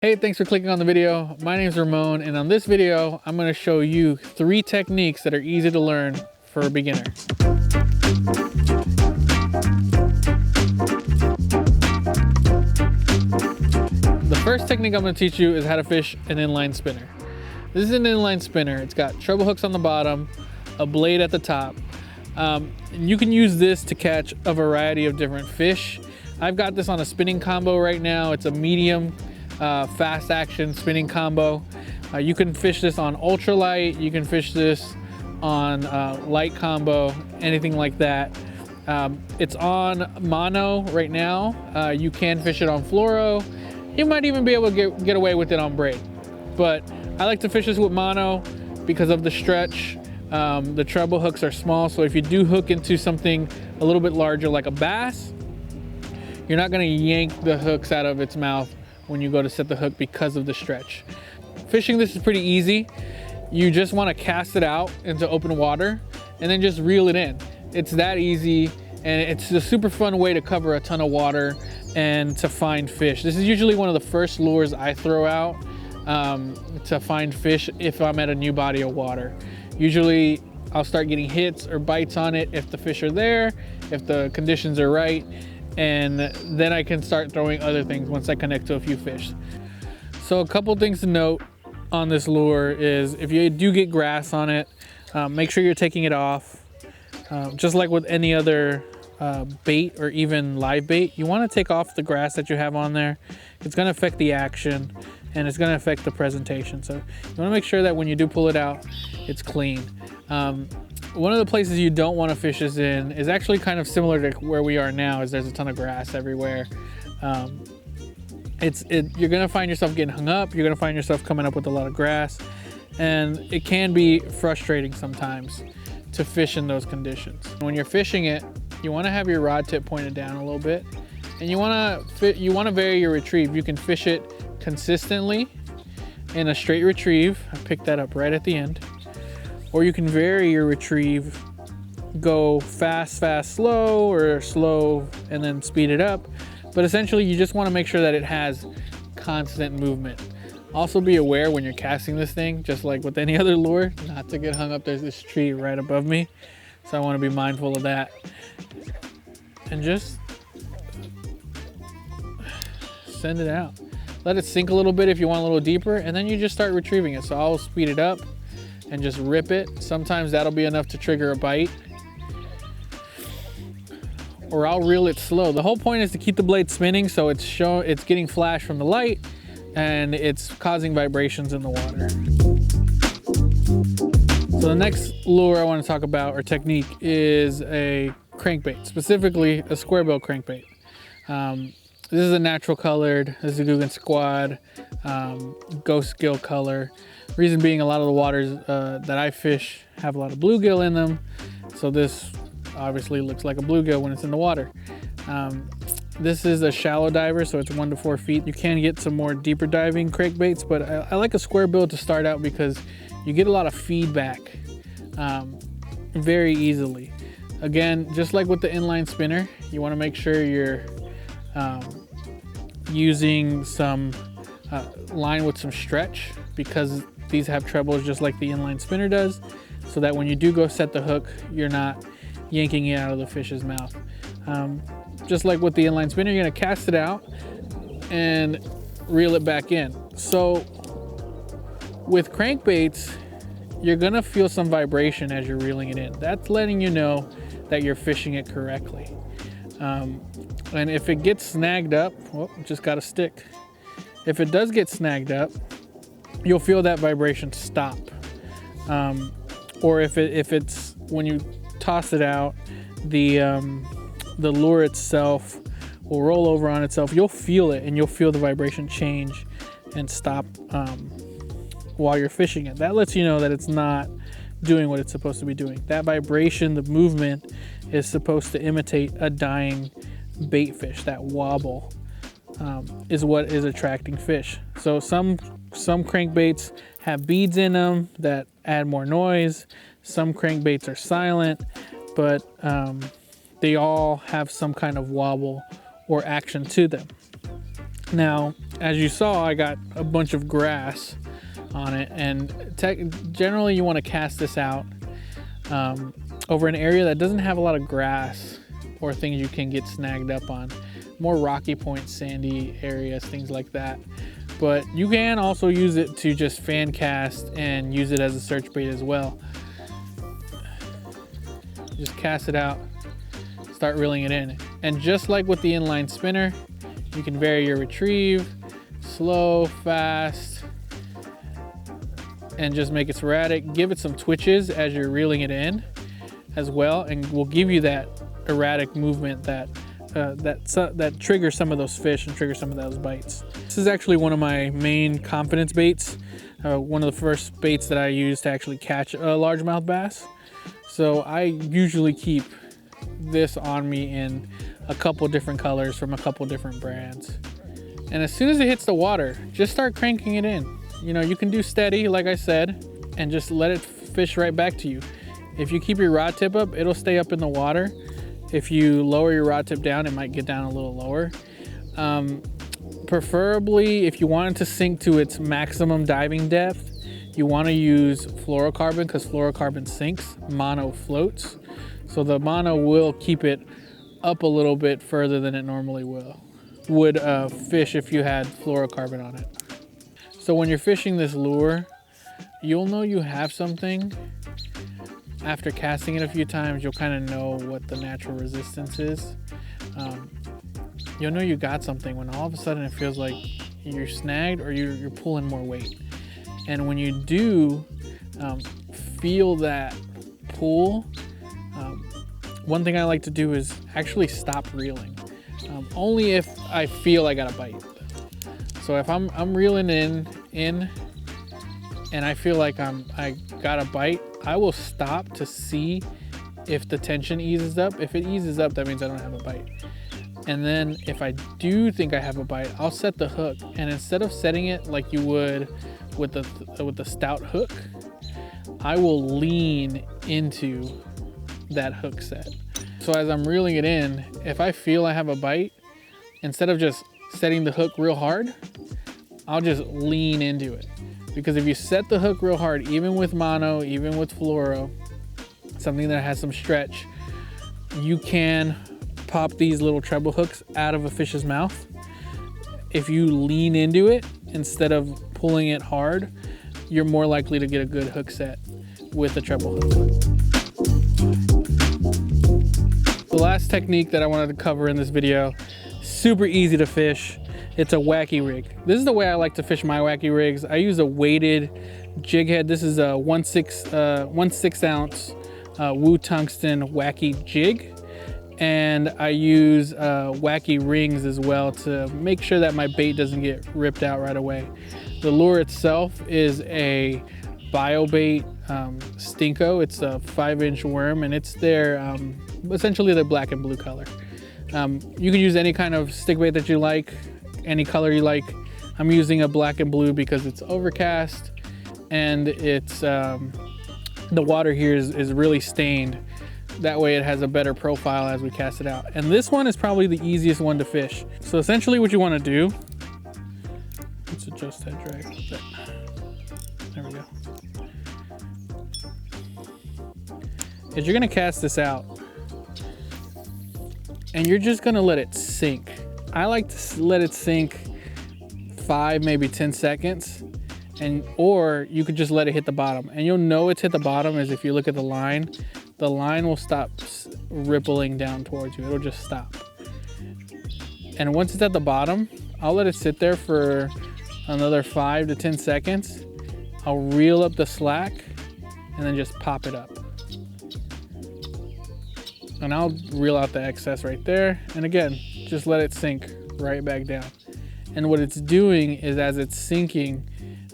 Hey, thanks for clicking on the video. My name is Ramon, and on this video, I'm going to show you 3 techniques that are easy to learn for a beginner. The first technique I'm going to teach you is how to fish an inline spinner. This is an inline spinner. It's got treble hooks on the bottom, a blade at the top. And you can use this to catch a variety of different fish. I've got this on a spinning combo right now. It's a medium fast action spinning combo. You can fish this on ultralight, you can fish this on light combo, anything like that. It's on mono right now. You can fish it on fluoro. You might even be able to get away with it on braid. But I like to fish this with mono because of the stretch. The treble hooks are small, so if you do hook into something a little bit larger like a bass, you're not gonna yank the hooks out of its mouth when you go to set the hook because of the stretch. Fishing this is pretty easy. You just want to cast it out into open water and then just reel it in. It's that easy, and it's a super fun way to cover a ton of water and to find fish. This is usually one of the first lures I throw out to find fish if I'm at a new body of water. Usually I'll start getting hits or bites on it if the fish are there, if the conditions are right, and then I can start throwing other things once I connect to a few fish. So a couple things to note on this lure is if you do get grass on it, make sure you're taking it off. Just like with any other bait or even live bait, you want to take off the grass that you have on there. It's going to affect the action and it's going to affect the presentation. So you want to make sure that when you do pull it out, it's clean. One of the places you don't want to fish this in is actually kind of similar to where we are now, is there's a ton of grass everywhere. You're gonna find yourself getting hung up, you're gonna find yourself coming up with a lot of grass, and it can be frustrating sometimes to fish in those conditions. When you're fishing it, you wanna have your rod tip pointed down a little bit, and you wanna vary your retrieve. You can fish it consistently in a straight retrieve. I picked that up right at the end. Or you can vary your retrieve, go fast, fast, slow, or slow and then speed it up. But essentially you just want to make sure that it has constant movement. Also be aware when you're casting this thing, just like with any other lure, not to get hung up. There's this tree right above me, so I want to be mindful of that. And just send it out. Let it sink a little bit if you want a little deeper, and then you just start retrieving it. So I'll speed it up and just rip it. Sometimes that'll be enough to trigger a bite. Or I'll reel it slow. The whole point is to keep the blade spinning so it's getting flash from the light and it's causing vibrations in the water. So the next lure I want to talk about, or technique, is a crankbait, specifically a Squarebill crankbait. This is a natural colored, this is a Guggen Squad, ghost gill color. Reason being, a lot of the waters that I fish have a lot of bluegill in them. So this obviously looks like a bluegill when it's in the water. This is a shallow diver, so it's 1 to 4 feet. You can get some more deeper diving crankbaits, but I like a Squarebill to start out because you get a lot of feedback very easily. Again, just like with the inline spinner, you want to make sure you're using some line with some stretch, because these have trebles just like the inline spinner does, so that when you do go set the hook, you're not yanking it out of the fish's mouth. Just like with the inline spinner, you're gonna cast it out and reel it back in. So with crankbaits, you're gonna feel some vibration as you're reeling it in. That's letting you know that you're fishing it correctly. And if it gets snagged up, well, just got a stick. If it does get snagged up, you'll feel that vibration stop. Or if it's when you toss it out, the lure itself will roll over on itself. You'll feel it, and you'll feel the vibration change and stop while you're fishing it. That lets you know that it's not doing what it's supposed to be doing. That vibration, the movement, is supposed to imitate a dying bait fish. That wobble is what is attracting fish. So some crankbaits have beads in them that add more noise. Some crankbaits are silent, but they all have some kind of wobble or action to them. Now, as you saw, I got a bunch of grass on it, and generally you want to cast this out over an area that doesn't have a lot of grass or things you can get snagged up on. More rocky points, sandy areas, things like that. But you can also use it to just fan cast and use it as a search bait as well. Just cast it out, start reeling it in. And just like with the inline spinner, you can vary your retrieve, slow, fast, and just make it sporadic. Give it some twitches as you're reeling it in as well, and will give you that erratic movement that triggers some of those fish and triggers some of those bites. This is actually one of my main confidence baits. One of the first baits that I use to actually catch a largemouth bass. So I usually keep this on me in a couple different colors from a couple different brands. And as soon as it hits the water, just start cranking it in. You know, you can do steady, like I said, and just let it fish right back to you. If you keep your rod tip up, it'll stay up in the water. If you lower your rod tip down, it might get down a little lower. Preferably, if you want it to sink to its maximum diving depth, you want to use fluorocarbon, because fluorocarbon sinks, mono floats. So the mono will keep it up a little bit further than it normally would fish if you had fluorocarbon on it. So when you're fishing this lure, you'll know you have something. After casting it a few times, you'll kind of know what the natural resistance is. You'll know you got something when all of a sudden it feels like you're snagged or you're pulling more weight. And when you do feel that pull, one thing I like to do is actually stop reeling. Only if I feel I got a bite. So if I'm reeling in and I feel like I got a bite, I will stop to see if the tension eases up. If it eases up, that means I don't have a bite. And then if I do think I have a bite, I'll set the hook. And instead of setting it like you would with the stout hook, I will lean into that hook set. So as I'm reeling it in, if I feel I have a bite, instead of just setting the hook real hard, I'll just lean into it. Because if you set the hook real hard, even with mono, even with fluoro, something that has some stretch, you can pop these little treble hooks out of a fish's mouth. If you lean into it instead of pulling it hard, you're more likely to get a good hook set with a treble hook. The last technique that I wanted to cover in this video, super easy to fish. It's a Wakcy rig. This is the way I like to fish my Wakcy rigs. I use a weighted jig head. This is a 1/6 ounce Wu tungsten Wakcy jig. And I use Wakcy rings as well to make sure that my bait doesn't get ripped out right away. The lure itself is a BioBait Stinko. It's a 5-inch worm, and it's their essentially the black and blue color. You can use any kind of stick bait that you like, any color you like. I'm using a black and blue because it's overcast and it's the water here is really stained. That way it has a better profile as we cast it out. And this one is probably the easiest one to fish. So essentially what you want to do, let's adjust that drag. There we go. Is you're going to cast this out and you're just going to let it sink. I like to let it sink 5, maybe 10 seconds. Or you could just let it hit the bottom. And you'll know it's hit the bottom is if you look at the line will stop rippling down towards you. It'll just stop. And once it's at the bottom, I'll let it sit there for another 5 to 10 seconds. I'll reel up the slack and then just pop it up. And I'll reel out the excess right there. And again, just let it sink right back down. And what it's doing is as it's sinking,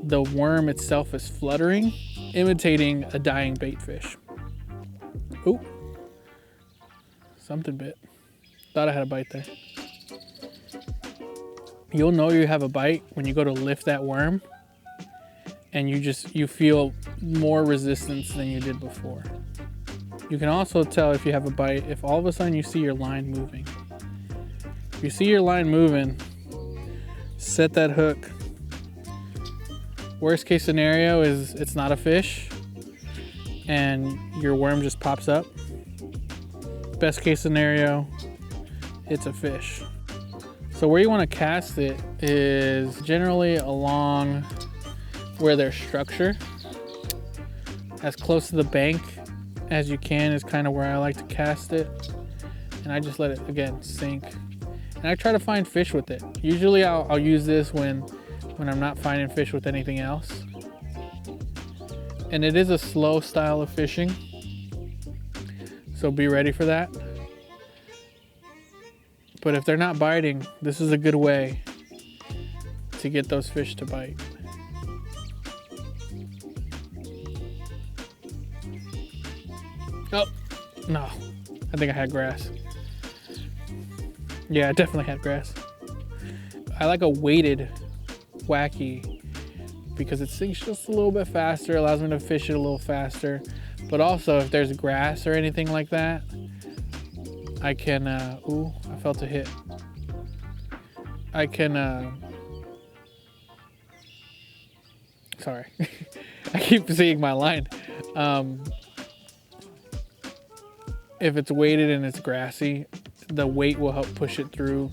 the worm itself is fluttering, imitating a dying bait fish. Ooh, something bit. Thought I had a bite there. You'll know you have a bite when you go to lift that worm and you feel more resistance than you did before. You can also tell if you have a bite if all of a sudden you see your line moving. If you see your line moving, set that hook. Worst case scenario is it's not a fish and your worm just pops up. Best case scenario, it's a fish. So where you want to cast it is generally along where there's structure. As close to the bank as you can is kind of where I like to cast it. And I just let it, again, sink. And I try to find fish with it. Usually I'll use this when I'm not finding fish with anything else. And it is a slow style of fishing, so be ready for that. But if they're not biting, this is a good way to get those fish to bite. Oh, no, I think I had grass. Yeah, I definitely had grass. I like a weighted Wakcy because it sinks just a little bit faster, allows me to fish it a little faster. But also if there's grass or anything like that, I can, ooh, I felt a hit. I can, sorry, I keep seeing my line. If it's weighted and it's grassy, the weight will help push it through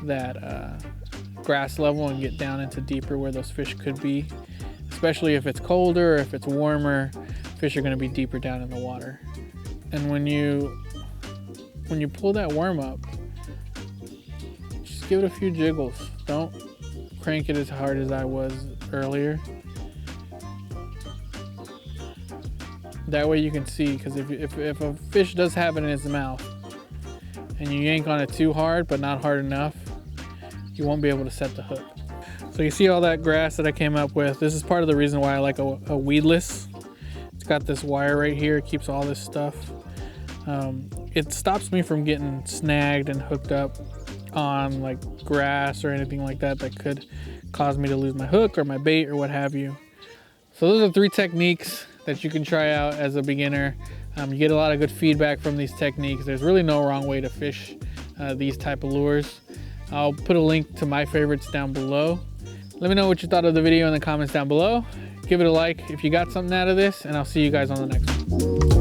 that grass level and get down into deeper where those fish could be. Especially if it's colder or if it's warmer, fish are going to be deeper down in the water. And when you pull that worm up, just give it a few jiggles. Don't crank it as hard as I was earlier. That way you can see, because if a fish does have it in its mouth and you yank on it too hard but not hard enough, you won't be able to set the hook. So you see all that grass that I came up with. This is part of the reason why I like a weedless. It's got this wire right here. It keeps all this stuff. It stops me from getting snagged and hooked up on like grass or anything like that that could cause me to lose my hook or my bait or what have you. So those are 3 techniques that you can try out as a beginner. You get a lot of good feedback from these techniques. There's really no wrong way to fish these type of lures. I'll put a link to my favorites down below. Let me know what you thought of the video in the comments down below. Give it a like if you got something out of this, and I'll see you guys on the next one.